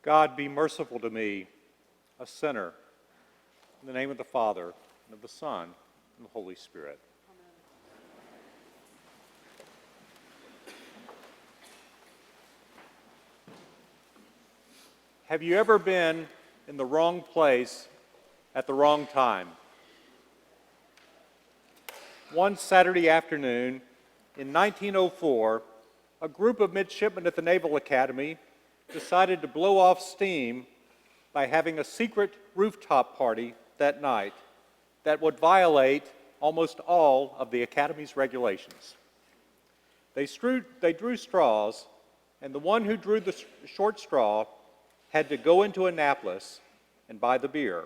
God, be merciful to me, a sinner. In the name of the Father, and of the Son, and the Holy Spirit. Have you ever been in the wrong place at the wrong time? One Saturday afternoon in 1904, a group of midshipmen at the Naval Academy decided to blow off steam by having a secret rooftop party that night that would violate almost all of the Academy's regulations. They drew straws, and the one who drew the short straw had to go into Annapolis and buy the beer.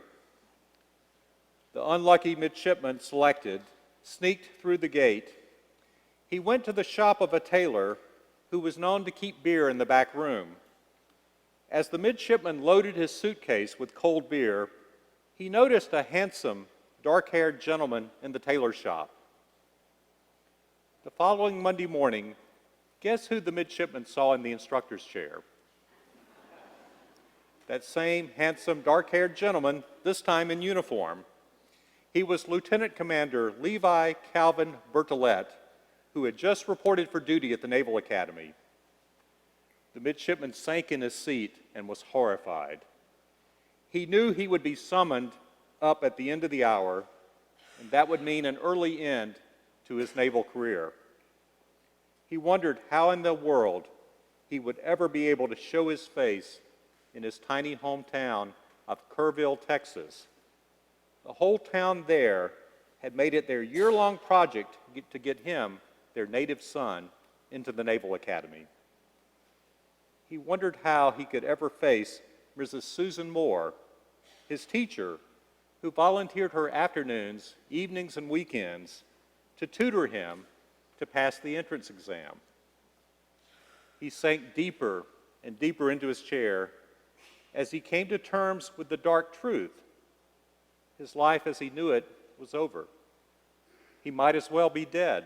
The unlucky midshipman selected sneaked through the gate. He went to the shop of a tailor who was known to keep beer in the back room. As the midshipman loaded his suitcase with cold beer, he noticed a handsome, dark-haired gentleman in the tailor shop. The following Monday morning, guess who the midshipman saw in the instructor's chair? That same handsome, dark-haired gentleman, this time in uniform. He was Lieutenant Commander Levi Calvin Bertolet, who had just reported for duty at the Naval Academy. The midshipman sank in his seat and was horrified. He knew he would be summoned up at the end of the hour, and that would mean an early end to his naval career. He wondered how in the world he would ever be able to show his face in his tiny hometown of Kerrville, Texas. The whole town there had made it their year-long project to get him, their native son, into the Naval Academy. He wondered how he could ever face Mrs. Susan Moore, his teacher, who volunteered her afternoons, evenings, and weekends to tutor him to pass the entrance exam. He sank deeper and deeper into his chair as he came to terms with the dark truth. His life as he knew it was over. He might as well be dead.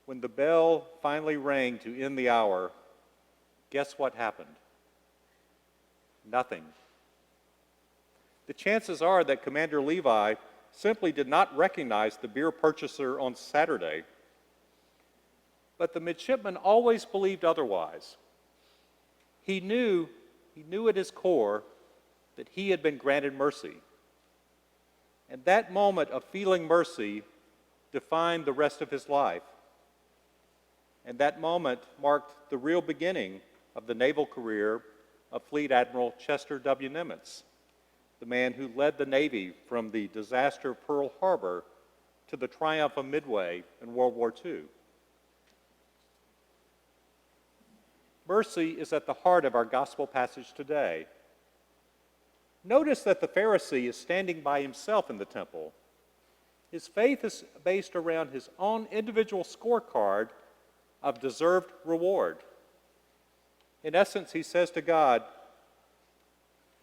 When the bell finally rang to end the hour, guess what happened? Nothing. The chances are that Commander Levi simply did not recognize the beer purchaser on Saturday, but the midshipman always believed otherwise. He knew at his core that he had been granted mercy. And that moment of feeling mercy defined the rest of his life. And that moment marked the real beginning of the naval career of Fleet Admiral Chester W. Nimitz, the man who led the Navy from the disaster of Pearl Harbor to the triumph of Midway in World War II. Mercy is at the heart of our gospel passage today. Notice that the Pharisee is standing by himself in the temple. His faith is based around his own individual scorecard of deserved reward. In essence, he says to God,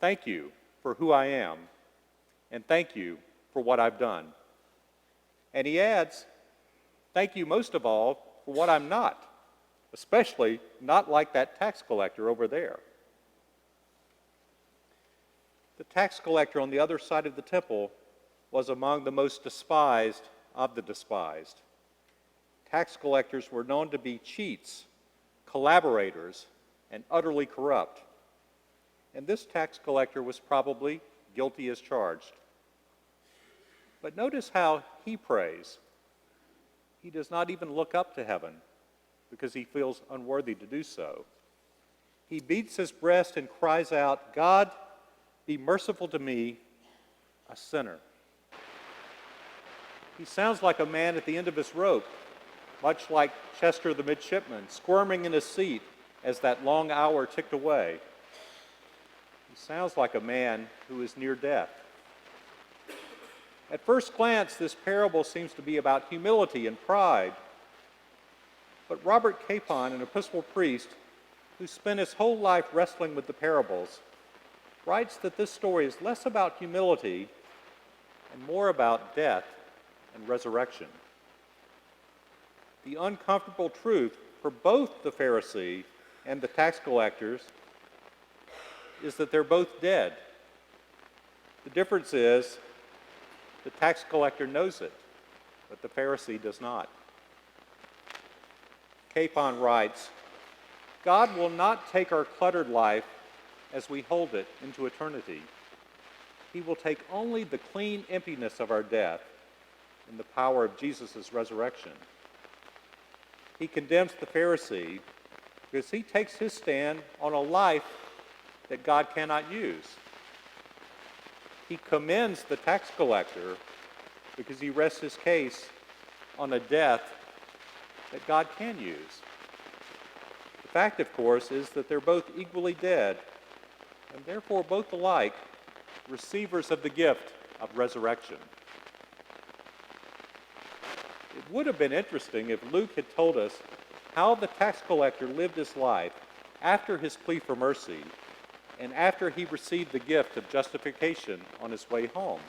"Thank you for who I am, and thank you for what I've done." And he adds, "Thank you most of all for what I'm not, especially not like that tax collector over there." The tax collector on the other side of the temple was among the most despised of the despised. Tax collectors were known to be cheats, collaborators, and utterly corrupt. And this tax collector was probably guilty as charged. But notice how he prays. He does not even look up to heaven because he feels unworthy to do so. He beats his breast and cries out, "God, be merciful to me, a sinner." He sounds like a man at the end of his rope, much like Chester the midshipman, squirming in his seat as that long hour ticked away. He sounds like a man who is near death. At first glance, this parable seems to be about humility and pride. But Robert Capon, an Episcopal priest who spent his whole life wrestling with the parables, writes that this story is less about humility and more about death and resurrection. The uncomfortable truth for both the Pharisee and the tax collectors is that they're both dead. The difference is the tax collector knows it, but the Pharisee does not. Capon writes, God will not take our cluttered life as we hold it into eternity. He will take only the clean emptiness of our death in the power of Jesus' resurrection. He condemns the Pharisee because he takes his stand on a life that God cannot use. He commends the tax collector because he rests his case on a death that God can use. The fact, of course, is that they're both equally dead, and therefore both alike receivers of the gift of resurrection. It would have been interesting if Luke had told us how the tax collector lived his life after his plea for mercy and after he received the gift of justification on his way home.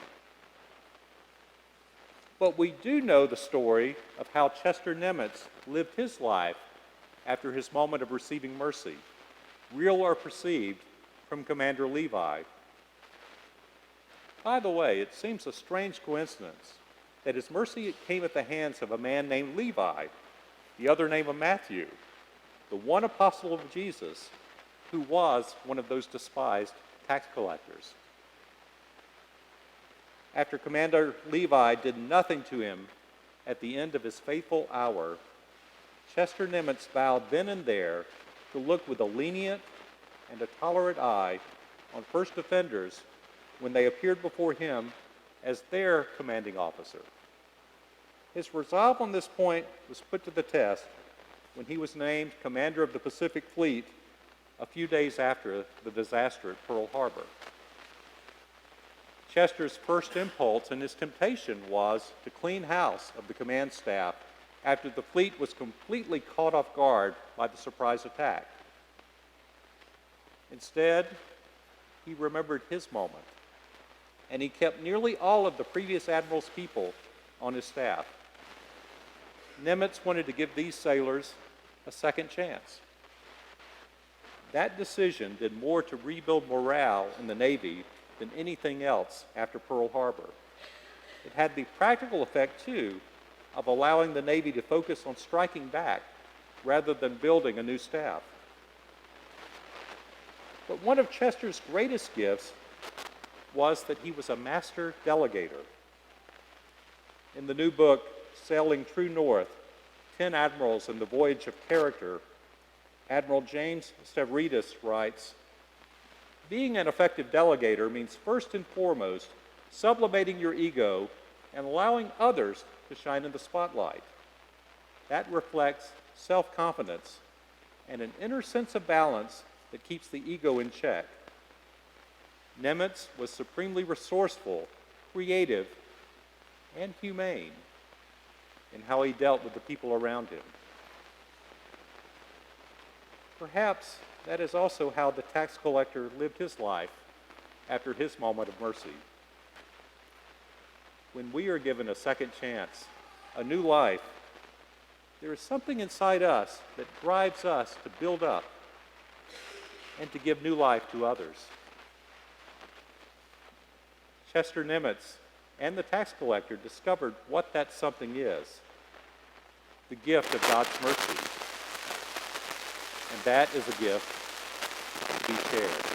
But we do know the story of how Chester Nimitz lived his life after his moment of receiving mercy, real or perceived, from Commander Levi. By the way, it seems a strange coincidence that his mercy came at the hands of a man named Levi, the other name of Matthew, the one apostle of Jesus, who was one of those despised tax collectors. After Commander Levi did nothing to him at the end of his fateful hour, Chester Nimitz vowed then and there to look with a lenient and a tolerant eye on first offenders when they appeared before him as their commanding officer. His resolve on this point was put to the test when he was named commander of the Pacific Fleet a few days after the disaster at Pearl Harbor. Chester's first impulse and his temptation was to clean house of the command staff after the fleet was completely caught off guard by the surprise attack. Instead, he remembered his moment, and he kept nearly all of the previous admiral's people on his staff. Nimitz wanted to give these sailors a second chance. That decision did more to rebuild morale in the Navy than anything else after Pearl Harbor. It had the practical effect, too, of allowing the Navy to focus on striking back rather than building a new staff. But one of Chester's greatest gifts was that he was a master delegator. In the new book, Sailing True North, 10 Admirals and the Voyage of Character, Admiral James Stavridis writes, being an effective delegator means first and foremost sublimating your ego and allowing others to shine in the spotlight. That reflects self-confidence and an inner sense of balance that keeps the ego in check. Nimitz was supremely resourceful, creative, and humane in how he dealt with the people around him. Perhaps that is also how the tax collector lived his life after his moment of mercy. When we are given a second chance, a new life, there is something inside us that drives us to build up and to give new life to others. Chester Nimitz and the tax collector discovered what that something is, the gift of God's mercy. And that is a gift to be shared.